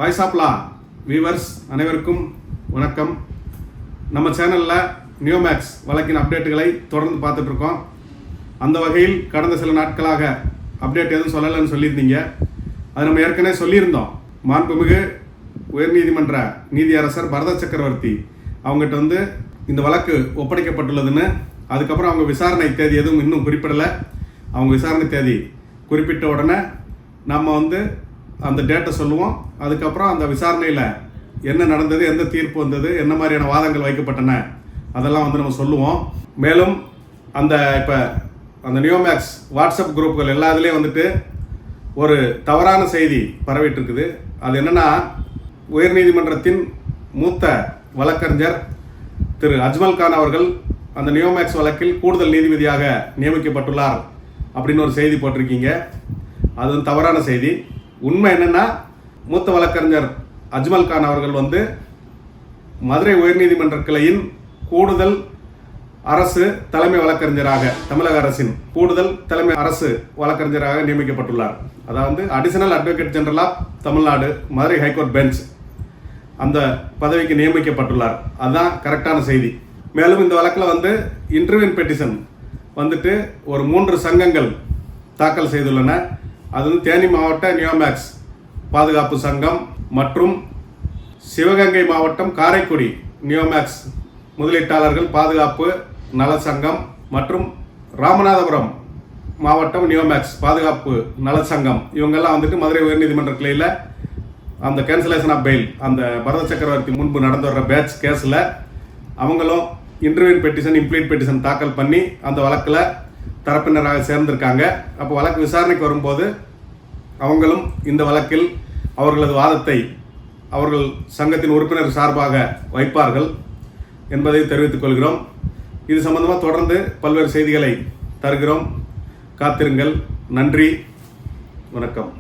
Voice of law viewers அனைவருக்கும் வணக்கம். நம்ம சேனலில் நியோமேக்ஸ் வழக்கின் அப்டேட்டுகளை தொடர்ந்து பார்த்துட்ருக்கோம். அந்த வகையில் கடந்த சில நாட்களாக அப்டேட் எதுவும் சொல்லலைன்னு சொல்லியிருந்தீங்க. அது நம்ம ஏற்கனவே சொல்லியிருந்தோம். மாண்புமிகு உயர்நீதிமன்ற நீதியரசர் பரத சக்கரவர்த்தி அவங்ககிட்ட இந்த வழக்கு ஒப்படைக்கப்பட்டுள்ளதுன்னு, அதுக்கப்புறம் அவங்க விசாரணை தேதி எதுவும் இன்னும் குறிப்பிடலை. அவங்க விசாரணை தேதி குறிப்பிட்ட உடனே நம்ம அந்த டேட்டை சொல்லுவோம். அதுக்கப்புறம் அந்த விசாரணையில் என்ன நடந்தது, எந்த தீர்ப்பு வந்தது, என்ன மாதிரியான வாதங்கள் வைக்கப்பட்டன, அதெல்லாம் நம்ம சொல்லுவோம். மேலும் இப்போ அந்த நியோமேக்ஸ் வாட்ஸ்அப் குரூப்புகள் எல்லா இதுலேயும் ஒரு தவறான செய்தி பரவிட்டு இருக்குது. அது என்னென்னா, உயர்நீதிமன்றத்தின் மூத்த வழக்கறிஞர் திரு அஜ்மல் கான் அவர்கள் அந்த நியோமேக்ஸ் வழக்கில் கூடுதல் நீதிபதியாக நியமிக்கப்பட்டுள்ளார் அப்படின்னு ஒரு செய்தி போட்டிருக்கீங்க. அது தவறான செய்தி. உண்மை என்னென்னா, மூத்த வழக்கறிஞர் அஜ்மல் கான் அவர்கள் மதுரை உயர்நீதிமன்ற கிளையின் கூடுதல் அரசு தலைமை வழக்கறிஞராக, தமிழக அரசின் கூடுதல் தலைமை அரசு வழக்கறிஞராக நியமிக்கப்பட்டுள்ளார். அதாவது additional advocate general of Tamil Nadu Madurai high court bench அந்த பதவிக்கு நியமிக்கப்பட்டுள்ளார். அதுதான் கரெக்டான செய்தி. மேலும் இந்த வழக்கில் இன்டர்வியூ பெட்டிஷன் ஒரு 3 சங்கங்கள் தாக்கல் செய்துள்ளன. அது தேனி மாவட்ட நியோமேக்ஸ் பாதுகாப்பு சங்கம் மற்றும் சிவகங்கை மாவட்டம் காரைக்குடி நியோமேக்ஸ் முதலீட்டாளர்கள் பாதுகாப்பு நல சங்கம் மற்றும் ராமநாதபுரம் மாவட்டம் நியோமேக்ஸ் பாதுகாப்பு நல சங்கம். இவங்கெல்லாம் மதுரை உயர்நீதிமன்ற கிளையில் அந்த கேன்சலேஷன் ஆஃப் பெயில், அந்த பரத சக்கரவர்த்தி முன்பு நடந்து வர்ற பேட்ச் கேஸில் அவங்களும் இன்டர்வியூ பெட்டிஷன், இம்ப்ளீட் பெட்டிஷன் தாக்கல் பண்ணி அந்த வழக்கில் தரப்பினராக சேர்ந்திருக்காங்க. அப்போ வழக்கு விசாரணைக்கு வரும்போது அவங்களும் இந்த வழக்கில் அவர்களது வாதத்தை அவர்கள் சங்கத்தின் உறுப்பினர் சார்பாக வைப்பார்கள் என்பதை தெரிவித்துக் கொள்கிறோம். இது சம்பந்தமாக தொடர்ந்து பல்வேறு செய்திகளை தருகிறோம். காத்திருங்கள். நன்றி, வணக்கம்.